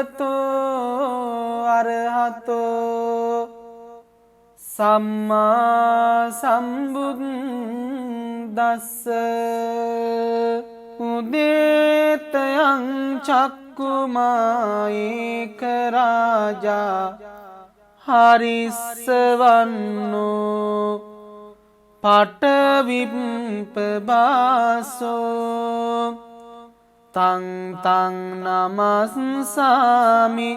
භගවතෝ අරහතෝ සම්මා සම්බුද්දස්ස උදේතයං චක්කුමා ඒක රාජා හරිස්සවන්නෝ පටවිප්පබාසෝ තං තං නමස්සාමි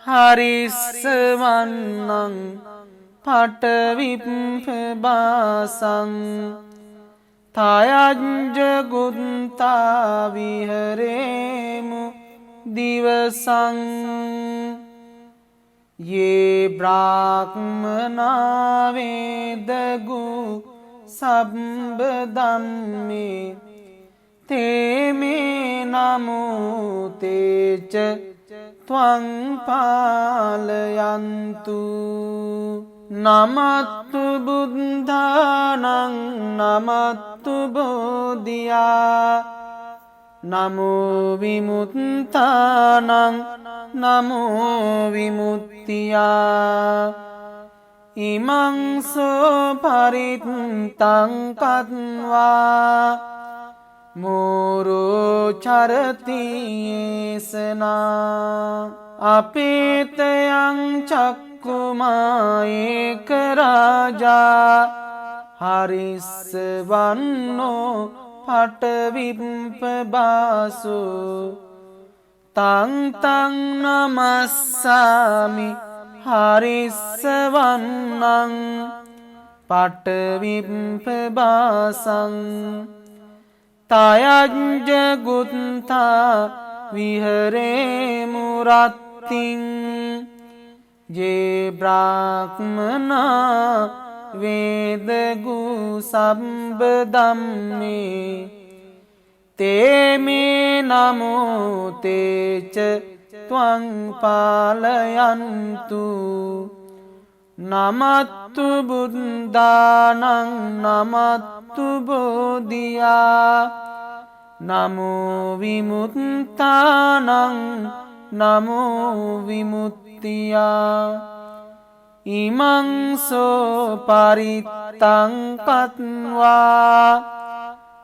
හරිස්සවන්නං පටවිප්පබාසං තයංජ ගුත්තා විහරේමු දිවසං යේ බ්‍රාහ්මනා වේදගු සබ්බ ධම්මේ තේමේ නමෝ තේච ත්වං පාලයන්තු නමත්තු බුද්ධානං නමත්තු බෝධියා නමෝ විමුක්තානං නමෝ විමුක්තියා ඉමං සෝ පරිත්තං කତ୍වා මෝරෝ චරති යේසනා අපේතයං චක්කුමා ඒක රාජා හරිස්සවන්නෝ පටවිප්පබාසෝ තං තං නමස්සාමි හරිස්සවන්නං පටවිප්පබාසං තයංජ ගුත්තා විහරේමු රත්තිං යේ බ්‍රාහ්මනා වේදගු සම්බ ධම්මේ තේමේ නමෝ තේච ත්වං පාලයන්තු නමත්තු බුද්ධානං නමත්තු බෝධියා නමෝ විමුක්තානං නමෝ විමුක්තියා ඉමං සෝ පරිත්තං කତ୍වා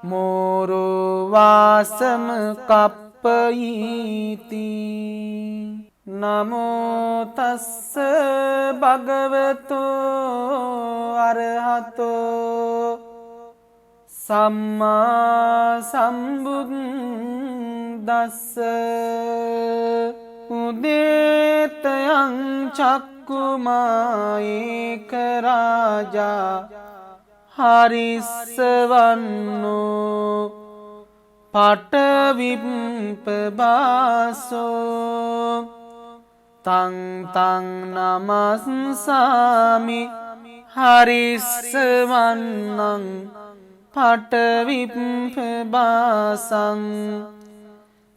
මෝරෝ වාසම කප්පයීති නමෝ තස්ස භගවතෝ අරහතෝ සම්මා සම්බුද්දස්ස උදේතයං චක්කුමා ඒක රාජා හරිස්සවන්නෝ පටවිප්පබාසෝ තං තං නමස්සාමි හරිස්සවන්නං පටවිප්පබාසං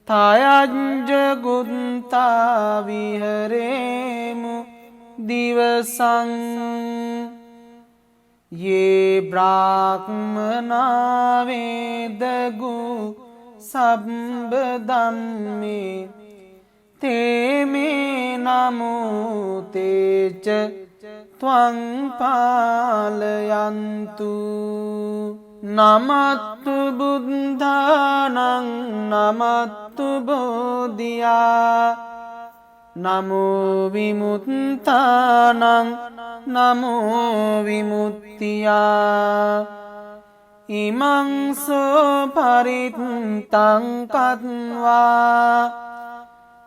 තයංජ ගුත්තා විහරේමු දිවසං යේ බ්‍රාහ්මනා වේදගු සබ්බ ධම්මේ තේමේ නමෝ තේච ත්වං පාලයන්තු නමත්තු බුද්ධානං නමත්තු බෝධියා නමෝ විමුක්තානං නමෝ විමුක්තියා ඉමං සෝ පරිත්තං කତ୍වා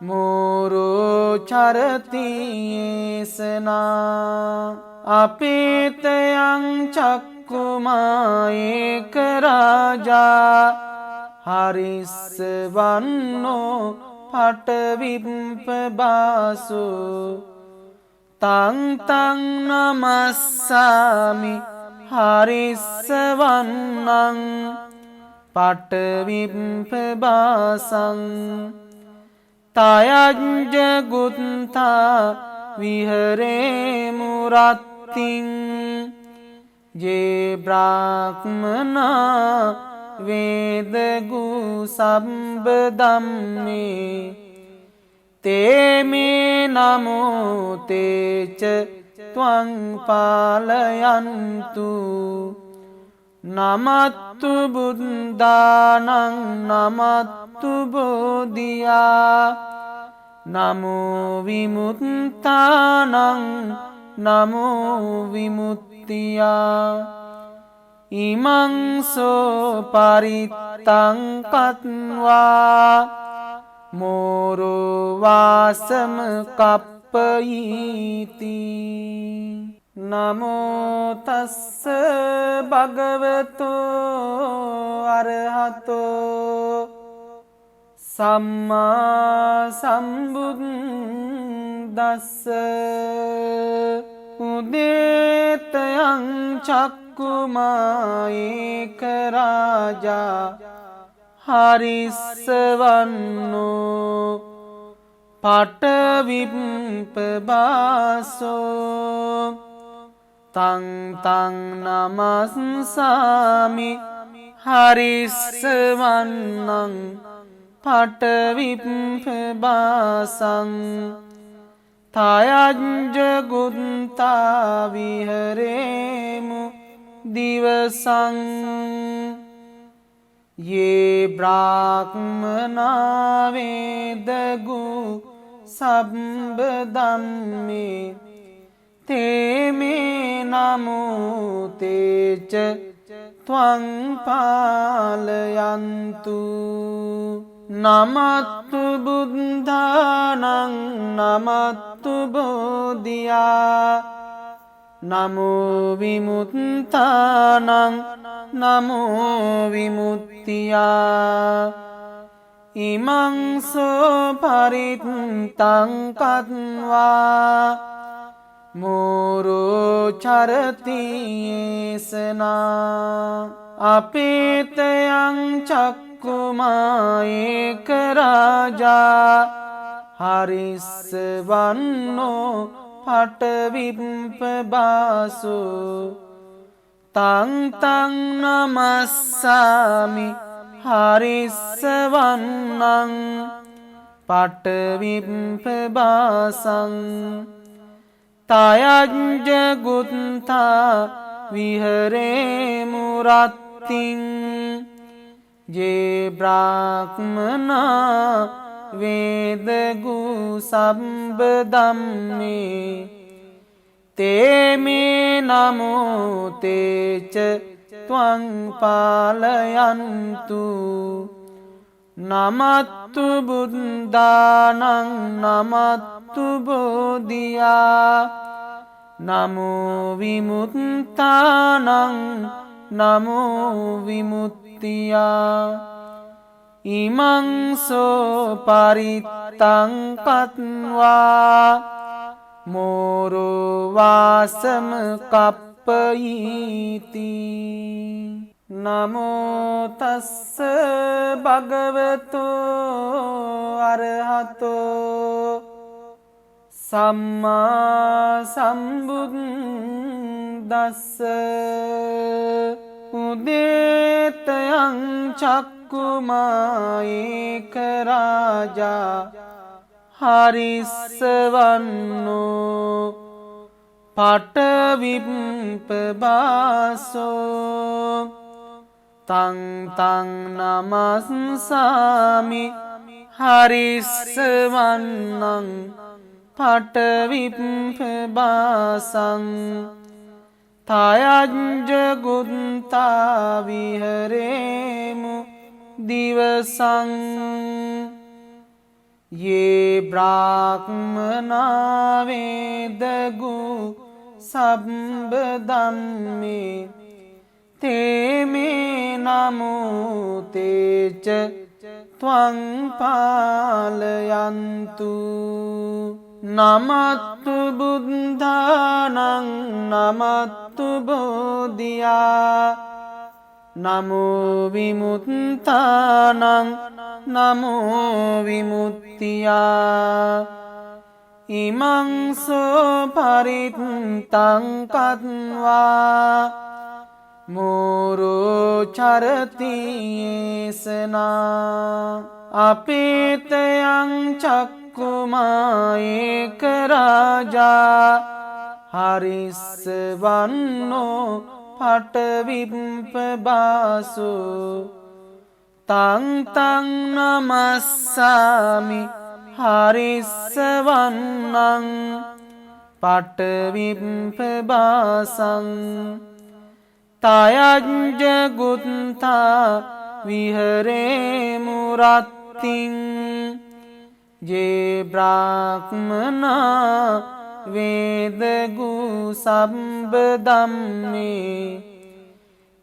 මෝරෝ චරති යේසනා අපේතයං චක්කුමා ඒක රාජා හරිස්සවන්නෝ පටවිප්පබාසෝ තං තං නමස්සාමි හරිස්සවන්නං පටවිප්පබාසං තයංජ ගුත්තා විහරේමු රත්තිං යේ බ්‍රාහ්මනා වේදගු සම්බ ධම්මේ te me namo te ca tvang palayantu namattu buddhaනං namattu bodhiya namo vimuttaනං namo vimuttiya imang so parittං katva moro vasam kappayiti namo tassa bhagavato arahato samma sambuddhassa udetayaṃ චක්කුමායේක රාජා හරිස්සවන්නෝ පටවිප්පබාසෝ තං තං නමස්සාමි හරිස්සවන්නං පටවිප්පබාසං තයංජ ගුත්තා විහරේමු දිවසං යේ බ්‍රාහ්මනා වේදගු සබ්බ ධම්මේ තේ මේ නමෝ තේච ත්වං පාලයන්තු නමත්තු බුද්ධානං නමත්තු බෝධියා නමෝ විමුත්තානං නමෝ විමුත්තියා ඉමං සෝ පරිත්තං කତ୍වා මෝරෝ චරති යේසනා අපේතයං චක්කුමායේක රාජා හරිස්සවන්නෝ පටවිප්පබාසෝ තං තං නමස්සාමි හරිස්සවන්නං පටවිප්පබාසං තයංජ ගුත්තා විහරේමු රත්තිං යේ බ්‍රාහ්මනා වේදගු සම්බ ධම්මේ තේ මේ නමෝ තේච ත්වං පාලයන්තු නමත්තු බුද්ධානං නමත්තු බෝධියා නමෝ විමුත්තානං නමෝ විමුත්තියා ඉමං සෝ පරිත්තං කତ୍වා මෝරෝ වාසම කප්පයීති නමෝ තස්ස භගවතෝ අරහතෝ සම්මා සම්බුද්දස්ස උදේතයං චක්කුමායේක රාජා හරිස්සවන්නෝ පටවිප්පබාසෝ තං තං නමස්සාමි හරිස්සවන්නං පටවිප්පබාසං තයංජ ගුත්තා විහරේමු දිවසං යේ බ්‍රාහ්මනා වේදගු සබ්බ ධම්මේ තේ මේ නමෝ තේච ත්වං පාලයන්තු නමත්තු බුද්ධානං නමත්තු බෝධියා නමෝ විමුත්තානං නමෝ විමුත්තියා ඉමං සෝ පරිත්තං කତ୍වා මෝරෝ චරති යේසනා අපේතයං චක්ඛු චක්කුමා ඒක රාජා හරිස්සවන්නෝ පටවිප්පබාසු තං තං නමස්සාමි හරිස්සවන්නං පටවිප්පබාසං තයංජ ගුත්තා විහරේ මුරත්තිං ජේ බ්‍රාහ්මනා වේදගු සම්බදම්මේ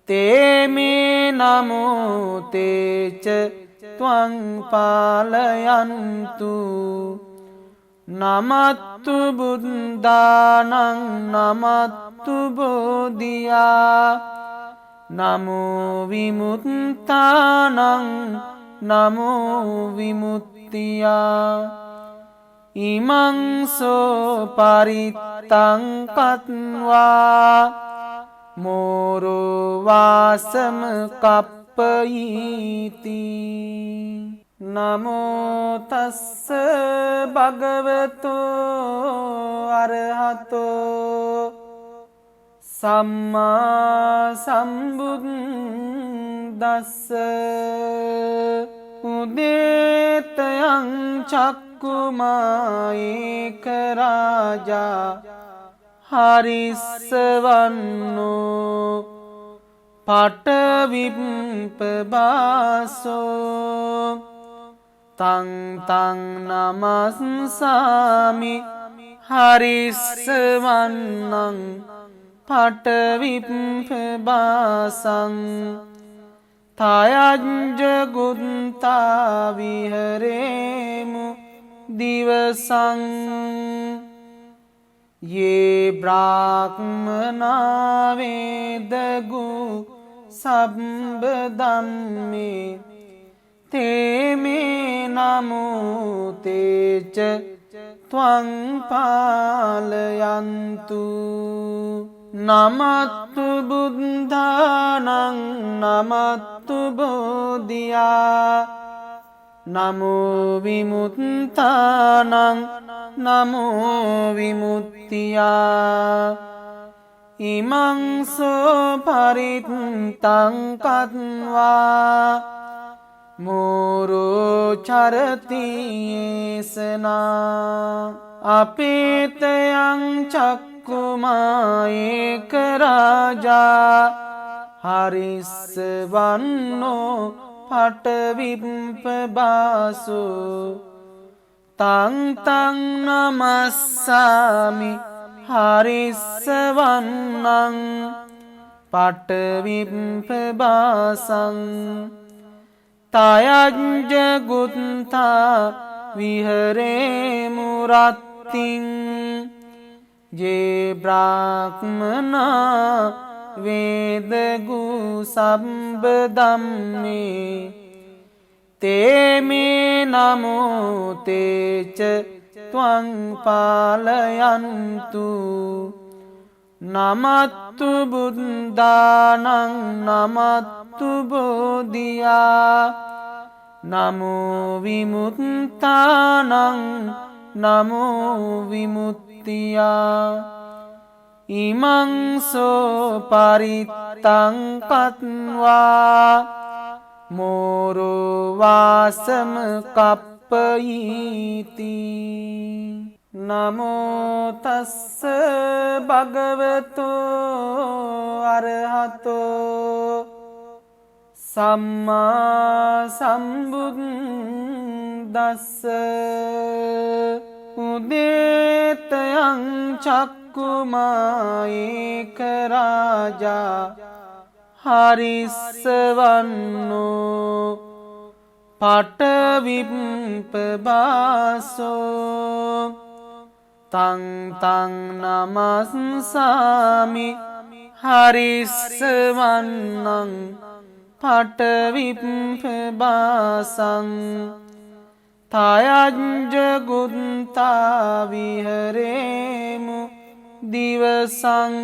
තේමේ නමෝ තේච ත්වං පාලයන්තු නමත්තු බුද්ධානං නමත්තු බෝධියා නමෝ විමුක්තානං නමෝ විමුක්තියා ඉමං සෝ පරිත්තං කତ୍වා මෝරෝ වාසම කප්පයීති නමෝ තස්ස භගවතෝ අරහතෝ සම්මා සම්බුද්දස්ස උදේතයං චක්කුමා ඒක රාජා හරිස්සවන්නෝ පටවිප්පබාසෝ තං තං නමස්සාමි හරිස්සවන්නං පටවිප්පබාසං තයංජ ගුත්තා විහරේමු දිවසං යේ බ්‍රාහ්මනා වේදගු සම්බදම්මේ තේමේ නමෝ තේච ත්වං පාලයන්තු නමත්තු බුද්ධානං නමත්තු බෝධියා නමෝ විමුක්තානං නමෝ විමුක්තියා ඉමං සෝ පරිත්තං කତ୍වා මෝරෝ චරති යේසනා අපේතයං චක්කුමා ඒක රාජා හරිස්සවන්නෝ පටවිප්පබාසු තං තං නමස්සාමි හරිස්සවන්නං පටවිප්පබාසං තයංජ ගුත්තා විහරේ මුරත්තිං ජේ බ්‍රාහ්මනා වේදගු සම්බදම්මේ තේමේ නමෝ තේච ත්වං පාලයන්තු නමත්තු බුද්ධානං නමත්තු බෝධියා නමෝ විමුක්තානං නමෝ විමුක්තියා ඉමං සෝ පරිත්තං කତ୍වා මෝරෝ වාසම කප්පයීති නමෝ තස්ස භගවතෝ අරහතෝ සම්මා සම්බුද්දස්ස උදේතයං චක්කුමා ඒක රාජා හරිස්සවන්නෝ පටවිප්පබාසෝ තං තං නමස්සාමි හරිස්සවන්නං පටවිප්පබාසං තයංජ ගුත්තා විහරේමු දිවසං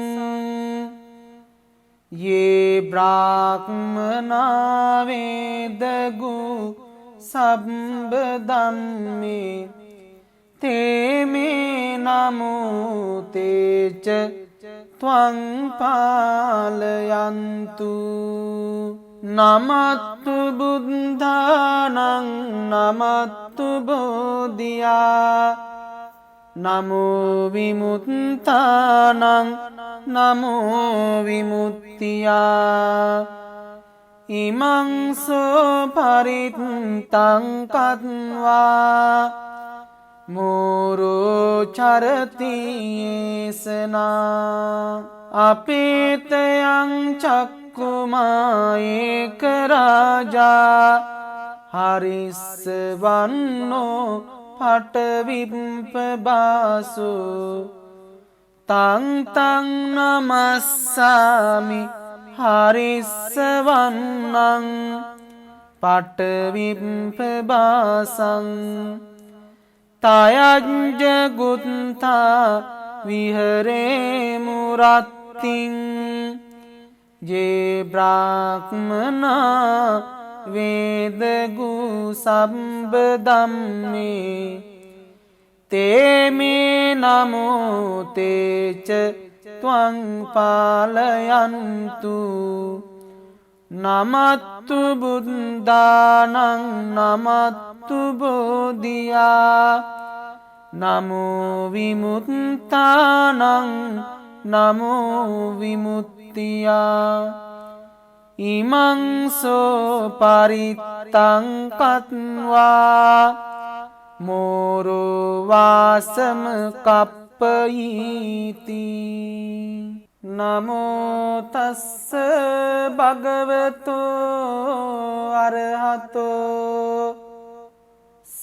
යේ බ්‍රාහ්මනා වේදගු සම්බදම්මේ ते मे नमो तेच त्वं पालयन्तु नमस्तु बुद्धानं नमस्तु बोधिया नमो विमुक्तानं नमो विमुक्तिया इमं सो परित्तं कत्वा मोरो चरति येसना अपेतयं चक्कुमायेक राजा हरिस्वन्नो पटविम्पबासो तं तं नमस्सामि हरिस्वन्नं पटविम्पबासं तयञ्ज गुन्था विहरे मुरात्तिं ये ब्राह्मणा वेदगु सम्बदं मे ते मे नमो ते च त्वं पालयन्तु नमस्तु बुद्धानं नमस्तु बोधिया नमो विमुक्तानं नमो विमुक्तिया इमं सो परित्तं कत्वा मोरो वासम कप्पयीति नमो तस्स भगवतो अरहतो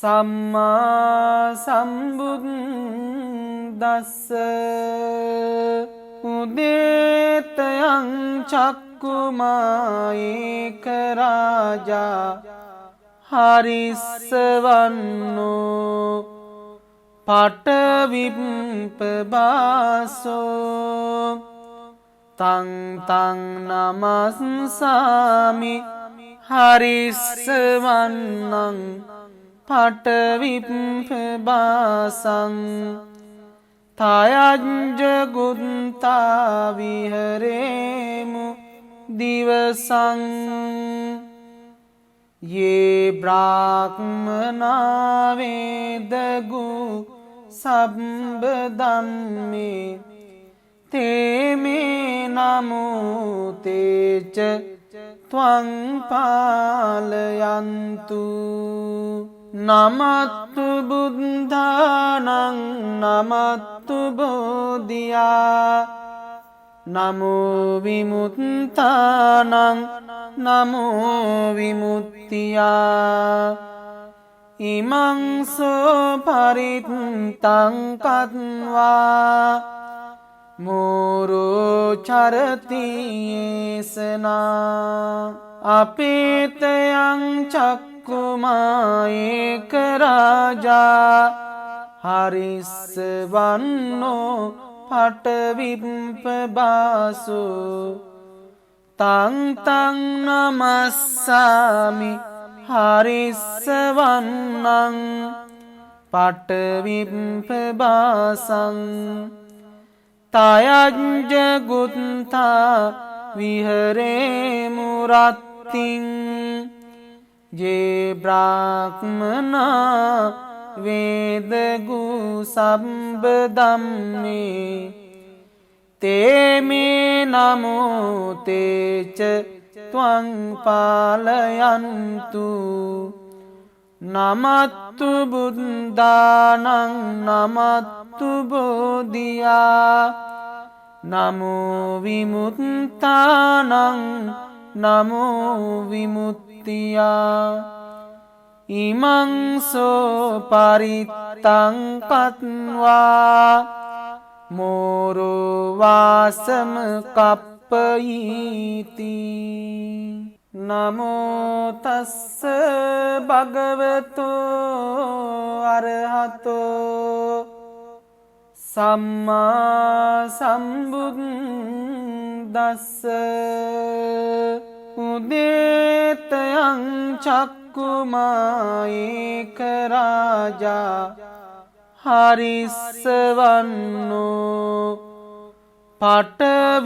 सम्मा सम्बुद्दस्स उदेतयं चक्कुमायेक राजा हरिस्वन्नो पटविम्पबासो तं तं नमस्सामि हरिस्वन्नं पटविम्पबासं तयञ्ज गुन्ता विहरेमु दिवसं ये ब्राह्मणा वेदगु सम्बदं मे ते मे नमो ते च त्वं पालयन्तु नमस्तु बुद्धानं नमस्तु बोधिया नमो विमुक्तानं नमो विमुक्तिया इमं सो परित्तं कत्वा मोरो चरति येसना अपेतयं चक्कुमायेक राजा हरिस्वन्नो पटविम्पबासो तं तं नमस्सामि हरिस्वन्नं पटविम्पबासं तयञ्ज गुन्था विहरे मुरात्तिं ये ब्राह्मणा वेदगु सम्बदं मे ते मे नमो ते च त्वं पालयन्तु नमस्तु बुद्धानं नमस्तु बोधिया नमो विमुक्तानं नमो विमुक्तिया इमं सो परित्तं कत्वा मोरो वासम कप्पयीति नमो तस्स भगवतो अरहतो सम्मा सम्बुद्दस्स उदेतयं चक्कुमायेक राजा හරිස්සවන්නෝ පටවිප්පබාසෝ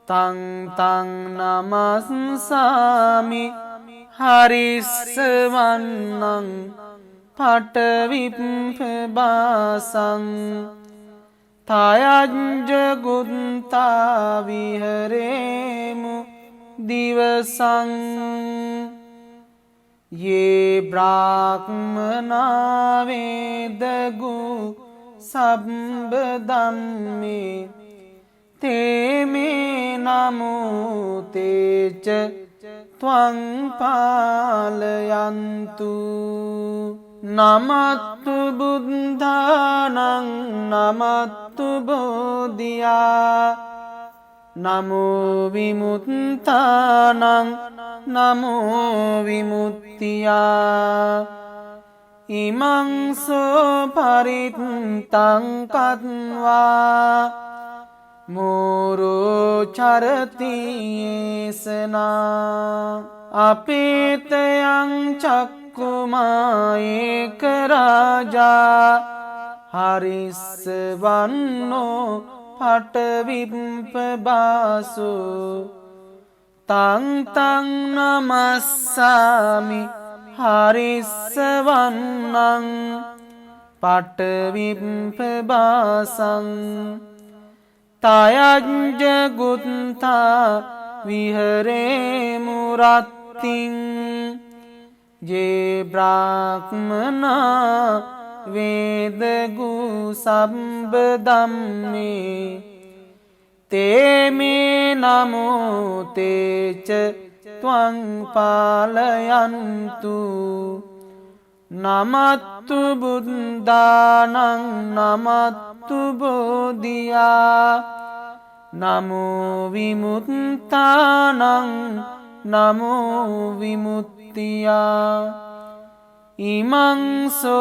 තං තං නමස්සාමි හරිස්සවන්නං පටවිප්පබාසං තයංජගුත්තා විහරේමු දිවසං ये ब्राह्मणा वेदगु सब्बदम्मे ते मे नमो तेच त्वं पालयन्तु नमस्तु बुद्धानं नमस्तु बोधिया नमो विमुक्तानं नमो विमुक्तिया इमं सो परितं कत्वा मोरो चरति येसना अपेतयं चक्कुमा एक राजा हरिस्वन्नो पटविप्पबासो तं तं नमस्सामि हरिस्वन्नं पटविप्पबासं तयञ्जगुत्था विहरेमु रत्तिं ये ब्राह्मणा वेदगु सब्बदम्मे ते मे नमो तेच त्वं पालयन्तु नमस्तु बुद्धानं नमस्तु बोधिया नमो विमुक्तानं नमो विमुक्तिया इमं सो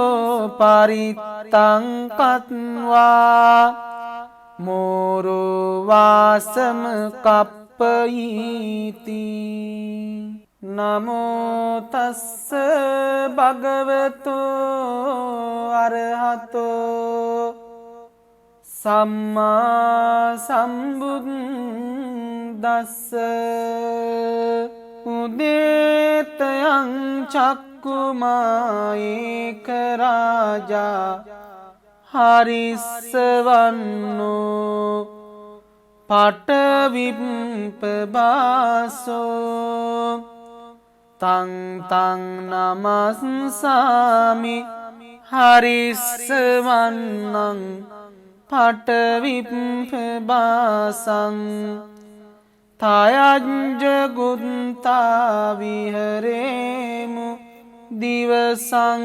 परितं कत्वा मोरो वासम कप्पयीति नमो तस्स भगवतो अरहतो सम्मा सम्बुद्दस्स उदेतयं चक्कुमा एक राजा हरिस्वन्नो पटविप्पबासो तं तं नमस्सामि हरिस्वन्नं पटविप्पबासं तयञ्जगुत्ता विहरेमु दिवसं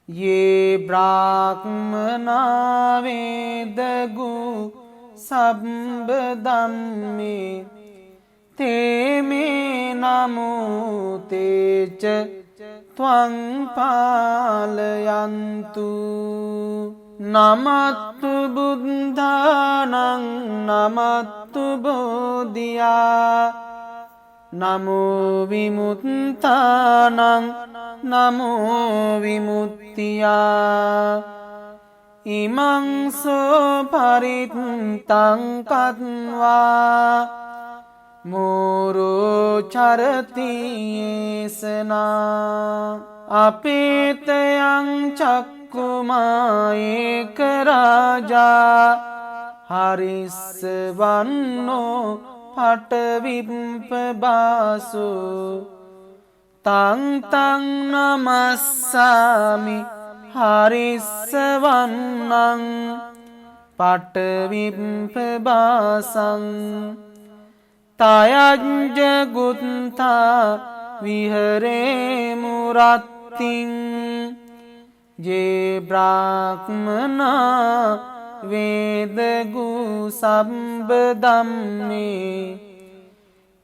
ये ब्राह्मणा वेदगु सब्बदम्मे ते मे नमो तेच त्वं पालयन्तु नमस्तु बुद्धानं नमस्तु बोधिया नमो विमुक्तानं नमो विमुक्तिया इमं सो परितं कत्वा मोरो चरति येसना अपेतयं चक्कुमा एक राजा हरिस्वन्नो पटविप्पबासो तं तं नमस्सामि हरिस्वन्नं पटविप्पबासं तयञ्जगुत्था विहरेमु रत्तिं ये ब्राह्मणा वेदगु सब्बदम्मे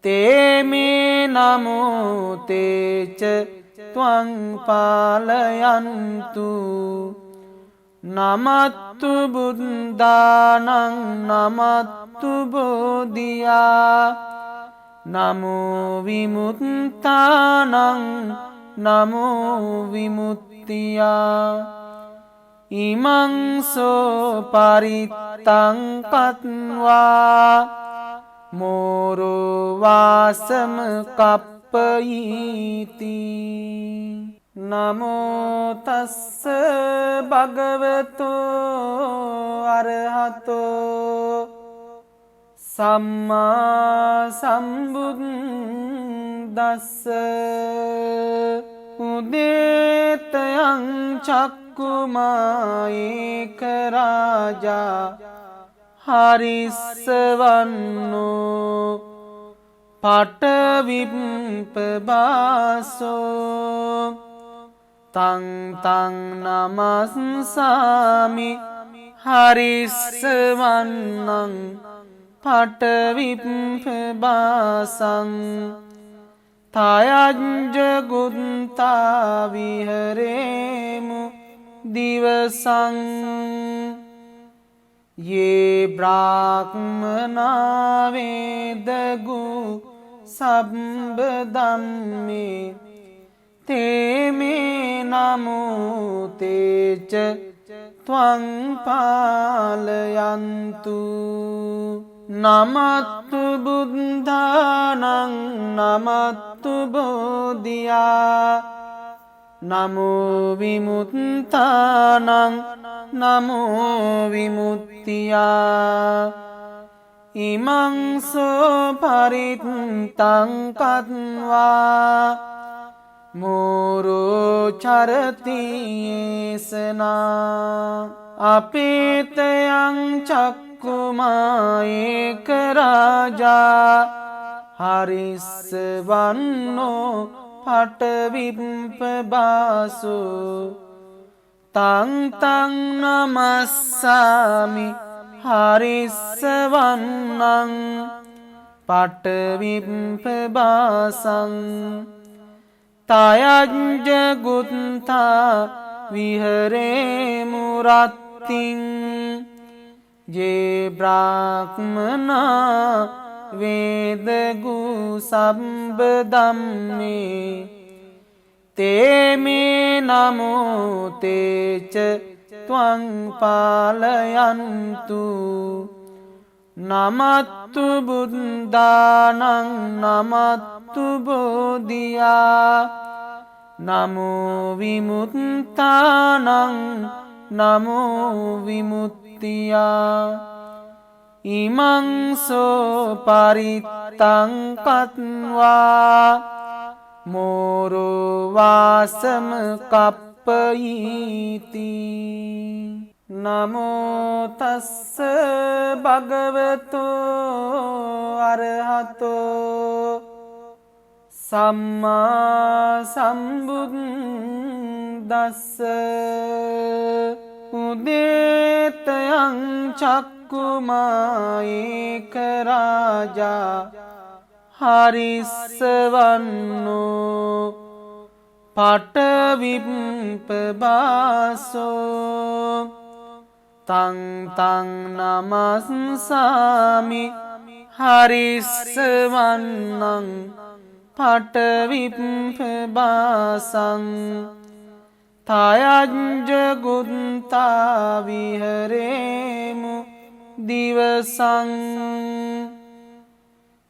ते मे नमो तेच त्वं पालयन्तु नमस्तु बुद्धानं नमस्तु बोधिया नमो विमुक्तानं නමෝ විමුක්තියා ඉමං සෝ පරිත්තං කତ୍වා මෝරෝ වාසම කප්පයීති නමෝ තස්ස භගවතෝ අරහතෝ සම්මා සම්බුද්දස්ස උදේතයං චක්කුමා ඒක රාජා හරිස්සවන්නෝ පටවිප්පබාසෝ තං තං නමස්සාමි හරිස්සවන්නං පටවිප්පබාසං තයංජගුත්තා විහරේමු දිවසං යේ බ්‍රාහ්මනා වේදගු සම්බදම්මේ තේමේ නමෝ තේච ත්වං පාලයන්තු නමත්තු බුද්ධානං නමත්තු බෝධියා නමෝ විමුක්තානං නමෝ විමුක්තියා ඉමං සෝ පරිත්තං කତ୍වා මෝරෝ චරති යේසනා අපේතයං චක්කුමා ඒක රාජා හරිස්සවන්නෝ පටවිප්පබාසෝ තං තං නමස්සාමි හරිස්සවන්නං පටවිප්පබාසං තයංජගුත්තා විහරේමු රත්තිං යේ බ්‍රාහ්මනා වේදගු සම්බදම්මේ තේමේ නමෝ තේච ත්වං පාලයන්තු නමත්තු බුද්ධානං නමත්තු බෝධියා නමෝ විමුක්තානං නමෝ විමුක්තියා ඉමං සෝ පරිත්තං කତ୍වා මෝරෝ වාසම කප්පයීති නමෝ තස්ස භගවතෝ අරහතෝ සම්මා සම්බුද්දස්ස උදේතයං චක්කුමා ඒක රාජා හරිස්සවන්නෝ පටවිප්පබාසෝ තං තං නමස්සාමි හරිස්සවන්නං පටවිප්පබාසං තයංජගුත්තා විහරේමු දිවසං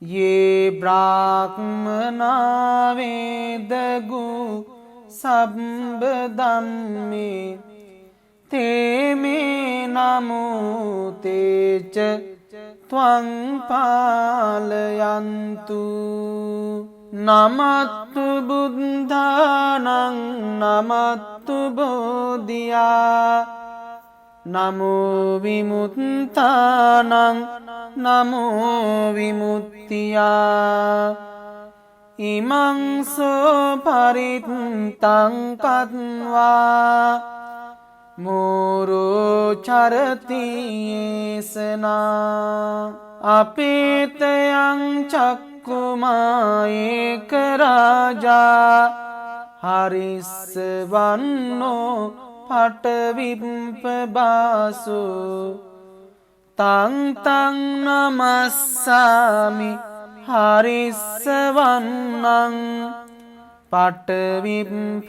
යේ බ්‍රාහ්මනා වේදගු සම්බදම්මේ තේමේ නමෝ තේච ත්වං පාලයන්තු නමත්තු බුද්ධානං නමත්තු බෝධියා නමෝ විමුක්තානං නමෝ විමුක්තියා ඉමං සෝ පරිත්තං කତ୍වා මෝරෝ චරති යේසනා අපේතයං චක්කුමා ඒක රාජා හරිස්සවන්නෝ පටවිප්පබාසෝ තං තං නමස්සාමි හරිස්සවන්නං පටවිප්පබාසං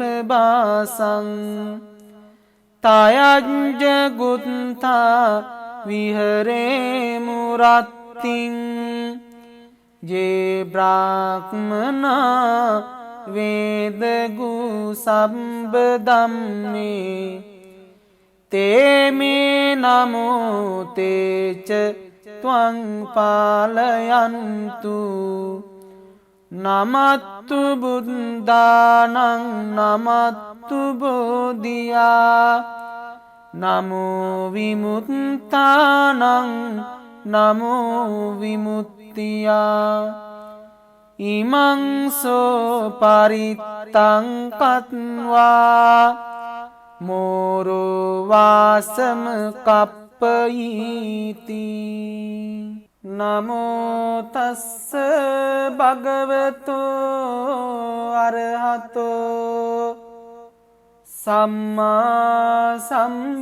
තයංජ ගුත්තා විහරේ මුරත්තිං ජේ බ්‍රාහ්මනා වේදගු සම්බදම්මේ තේමේ නමෝ තේච ත්වං පාලයන්තු නමත්තු බුද්ධානං නමත්තු බෝධියා නමෝ විමුක්තානං නමෝ විමුක්තියා ඉමං සෝ පරිත්තං කତ୍වා මෝරෝ වාසම කප්පයීති නමෝ තස්ස භගවතෝ අරහතෝ සම්මා සම්බුද්දස්ස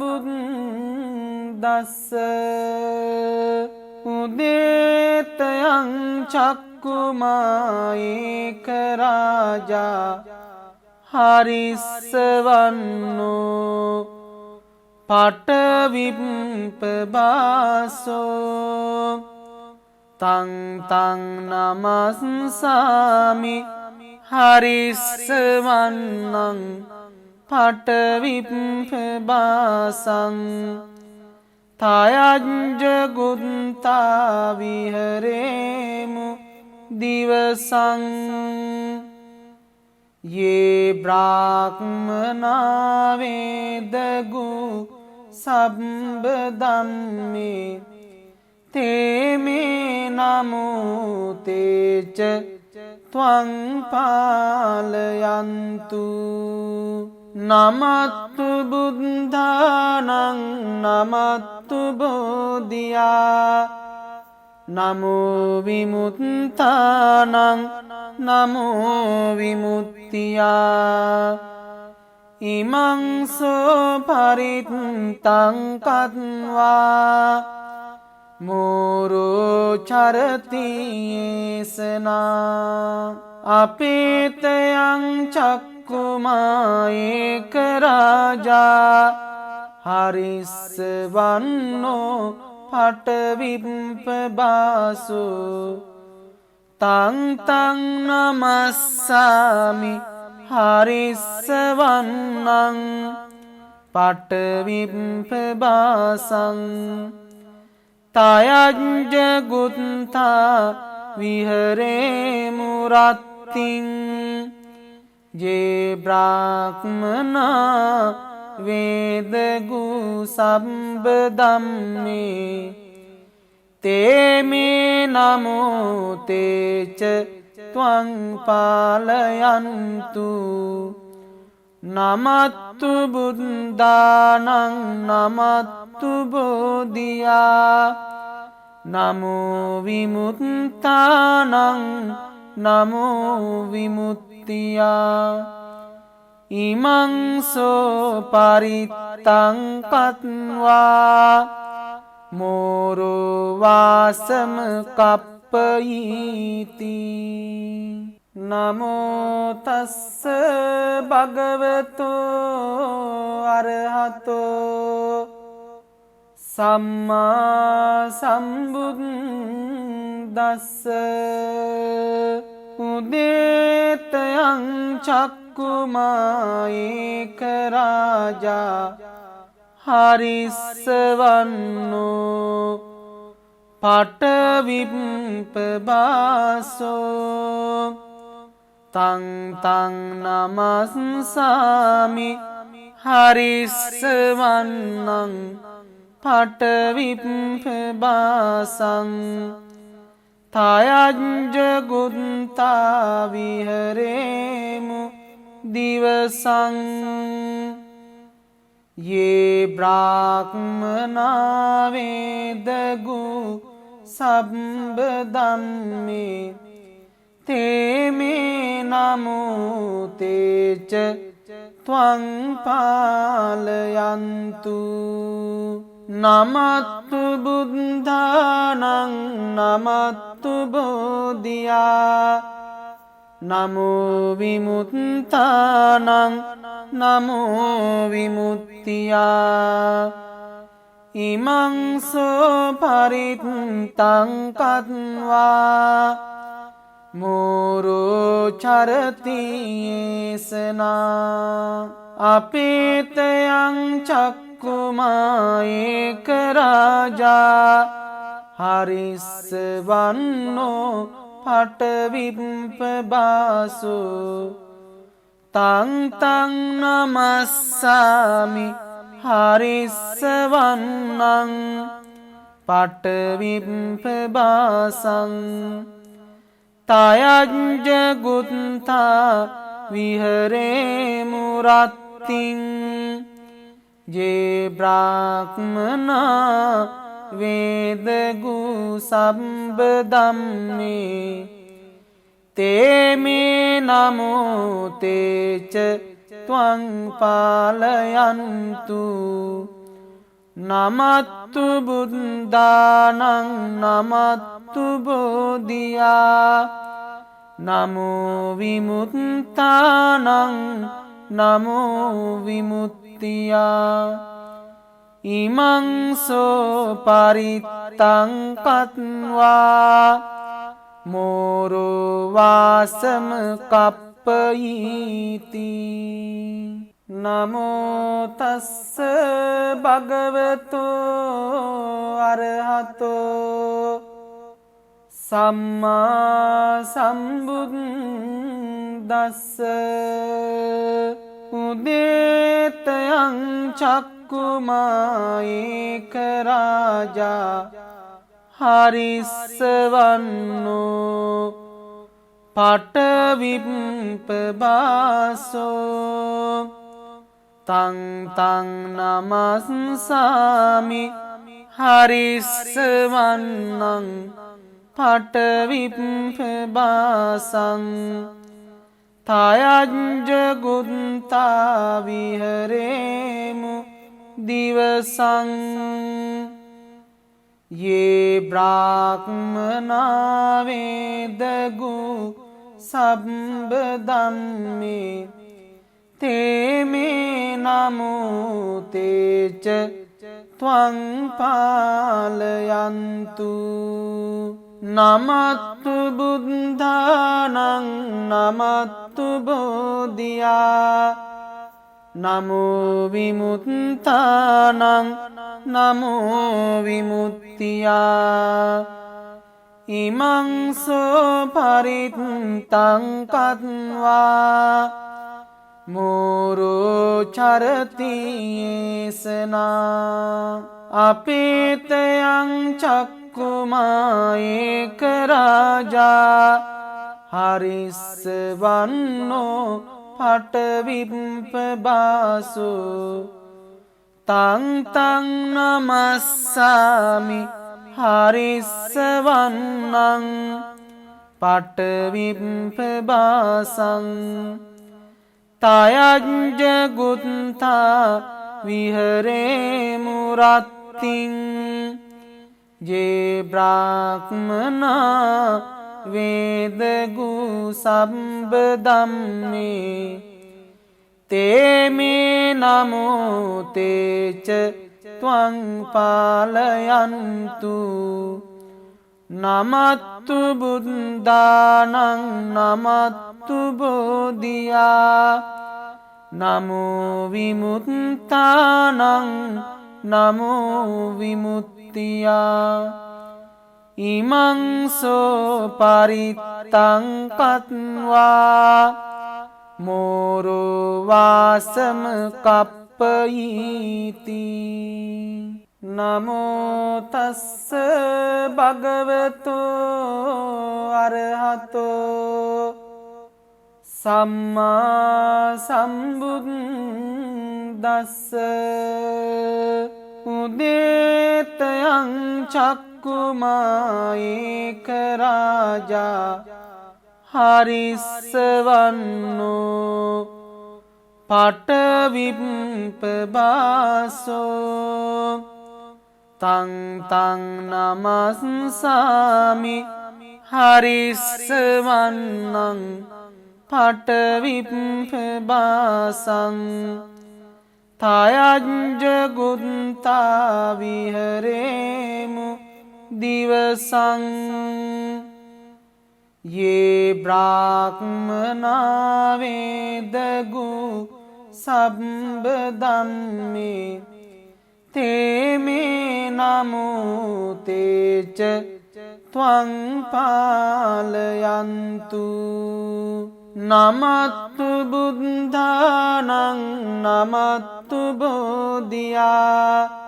උදේතයං චක්කුමා ඒක රාජා හරිස්සවන්නෝ පටවිප්පබාසෝ තං තං නමස්සාමි හරිස්සවන්නං පටවිප්පබාසං තයංජ ගුත්තා විහරේමු දිවසං යේ බ්‍රාහ්මනා වේදගු සම්බදම්මේ තේමේ නමෝ තේච ත්වං පාලයන්තු නමත්තු බුද්ධානං නමත්තු බෝධියා නමෝ විමුක්තානං නමෝ විමුක්තියා ඉමං සෝ පරිත්තං කତ୍වා මෝරෝ චරති යේසනා අපේතයං චක්කුමා ඒක රාජා හරිස්සවන්නෝ පටවිප්පබාසෝ තං තං නමස්සාමි හරිස්සවන්නං පටවිප්පබාසං තයංජ ගුත්තා විහරේ මුරත්තිං ජේ බ්‍රාහ්මනා වේදගු සම්බදම්මේ තේමේ නමෝ තේච ත්වං පාලයන්තු නමත්තු බුද්ධානං නමත්තු බෝධියා නමෝ විමුක්තානං නමෝ විමුක්තියා ඉමං සෝ පරිත්තං කତ୍වා මෝරෝ වාසම කප්පයීති නමෝ තස්ස භගවතෝ අරහතෝ සම්මා සම්බුද්දස්ස උදේතයං චක්කුමා ඒක රාජා හරිස්සවන්නෝ පටවිප්පබාසෝ තං තං නමස්සාමි හරිස්සවන්නං පටවිප්පබාසං තයංජ ගුත්තා විහරේමු දිවසං යේ බ්‍රාහ්මනා වේදගු සම්බදම්මේ තේමේ නමෝ තේච ත්වං පාලයන්තු නමත්තු බුද්ධානං නමත්තු බෝධියා නමෝ විමුක්තානං නමෝ විමුක්තියා ඉමං සෝ පරිත්තං කତ୍වා මෝරෝ චරති යේසනා අපේතයං චක්කුමා ඒක රාජා හරිස්ස වන්නෝ පටවිප්පබාසු තං තං නමස්සාමි හරිස්ස වන්නං පටවිප්පබාසං තයංජ ගුත්තා විහරේ මුරත්තිං ජේ බ්‍රාහ්මනා වේදගු සම්බදම්මේ තේමේ නමෝ තේච ත්වං පාලයන්තු නමත්තු බුද්ධානං නමත්තු බෝධියා නමෝ විමුක්තානං නමෝ විමුක්තියා ඉමං සෝ පරිත්තං කତ୍වා මෝරෝ වාසම කප්පයීති නමෝ තස්ස භගවතෝ අරහතෝ සම්මා සම්බුද්දස්ස උදේතයං චක්කුමා ඒක රාජා හරිස්ස වන්නෝ පටවිප්පබාසෝ තං තං නමස්සාමි හරිස්ස වන්නං පටවිප්පබාසං තයංජ ගුත්තා විහරේමු දිවසං යේ බ්‍රාහ්මනා වේදගු සම්බදම්මේ තේමේ නමෝ තේච ත්වං පාලයන්තු නමත්තු බුද්ධානං නමත්තු බෝධියා නමෝ විමුක්තානං නමෝ විමුක්තියා ඉමං සෝ පරිත්තං කତ୍වා මෝරෝ චරති යේසනා අපේතයං චක්කුමා ඒක රාජා හරිස්ස වන්නෝ පටවිප්පබාසු තං තං නමස්සාමි හරිස්ස වන්නං පටවිප්පබාසං තයංජ ගුත්තා විහරේ මුරත්තිං ජේ බ්‍රාහ්මනා වේදගු සම්බදම්මේ තේමේ නමෝ තේච ත්වං පාලයන්තු නමත්තු බුද්ධානං නමත්තු බෝධියා නමෝ විමුක්තානං නමෝ විමුක්තියා ඉමං සෝ පරිත්තං කତ୍වා මෝරෝ වාසම කප්පයීති නමෝ තස්ස භගවතෝ අරහතෝ සම්මා සම්බුද්දස්ස උදේතයං චක්කුමා ඒක රාජා හරිස්ස වන්නෝ පටවිප්පබාසෝ තං තං නමස්සාමි හරිස්ස වන්නං පටවිප්පබාසං තයංජ ගුත්තා විහරේමු දිවසං යේ බ්‍රාහ්මනා වේදගු සබ්බ ධම්මේ තේමේ නමෝ තේච ත්වං පාලයන්තු නමත්තු බුද්ධානං නමත්තු බෝධියා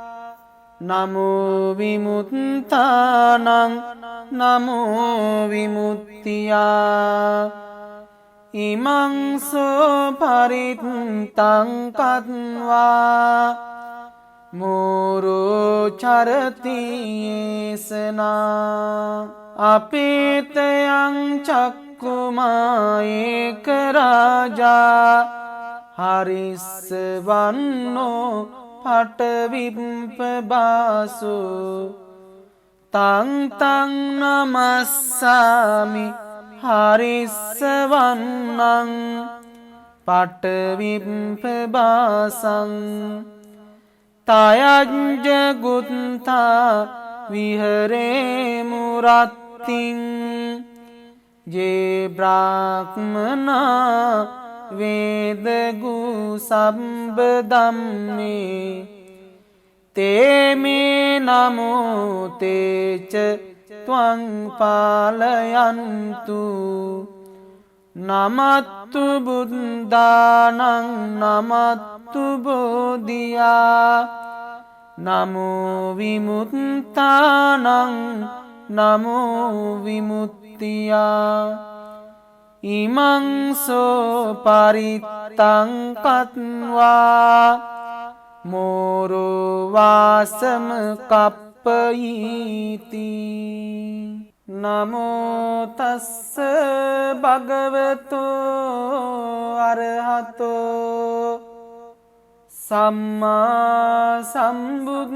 නමෝ විමුක්තානං නමෝ විමුක්තියා ඉමං සෝ පරිත්තං කତ୍වා මෝරෝ චරති යේසනා අපේතයං චක්කුමා ඒක රාජා හරිස්සවන්නෝ පටවිප්පබාසෝ තං තං නමස්සාමි හරිස්සවන්නං පටවිප්පබාසං තයංජ ගුත්තා විහරේමු රත්තිං යේ බ්‍රාහ්මනා වේදගු සබ්බ ධම්මේ තේමේ නමෝ තේච ත්වං පාලයන්තු නමත්තු බුද්ධානං නමත්තු බෝධියා නමෝ විමුක්තානං නමෝ විමුක්තියා ඉමං සෝ පරිත්තං කତ୍වා මෝරෝ වාසම කප්පයීති නමෝ තස්ස භගවතෝ අරහතෝ සම්මා සම්බුද්දස්ස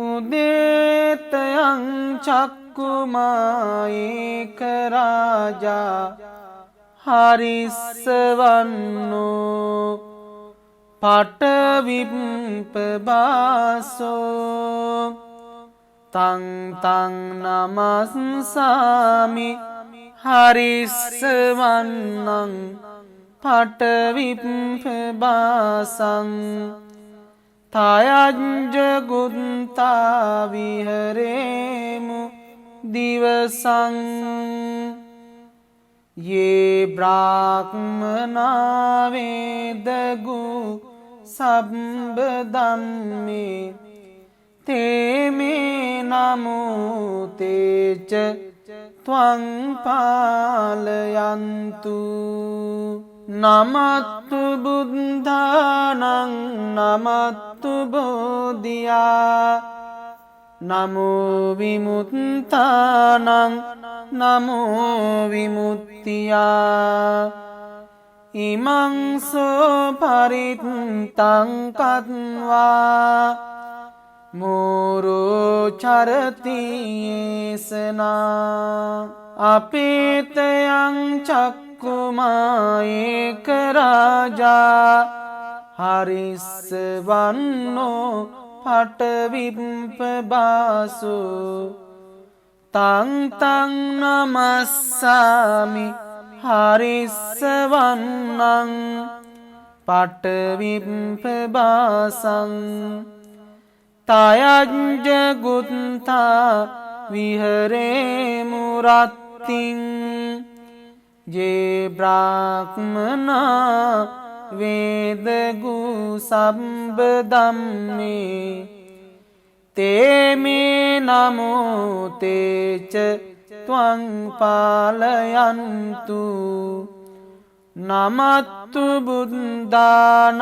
උදේතයං චක්කුමා ඒක රාජා හරිස්සවන්නෝ පටවිප්පබාසෝ තං තං නමස්සාමි හරිස්සවන්නං පටවිප්පබාසං තයංජ ගුත්තා විහරේමු දිවසං යේ බ්‍රාහ්මනා වේදගු සබ්බ ධම්මේ තේමේ නමෝ තේච ත්වං පාලයන්තු නමත්තු බුද්ධානං නමත්තු බෝධියා නමෝ විමුක්තානං නමෝ විමුක්තියා ඉමං සෝ පරිත්තං කତ୍වා මෝරෝ චරති යේසනා අපේතයං චක්කුමා ඒක රාජා හරිස්සවන්නෝ පටවිප්පබාසෝ තං තං නමස්සාමි හරිස්සවන්නං පටවිප්පබාසං තයංජ ගුත්තා විහරේමු රත්තිං යේ බ්‍රාහ්මනා වේදගු සබ්බ ධම්මේ තේමේ නමෝ තේච ත්වං පාලයන්තු නමත්තු බුද්ධානං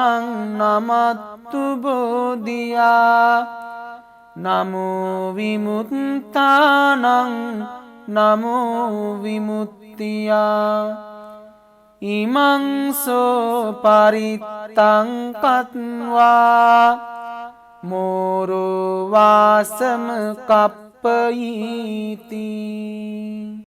නමත්තු බෝධියා නමෝ විමුක්තානං නමෝ විමුක්තියා ඉමං සෝ පරිත්තං කତ୍වා මෝරෝ වාසම කප්පයීති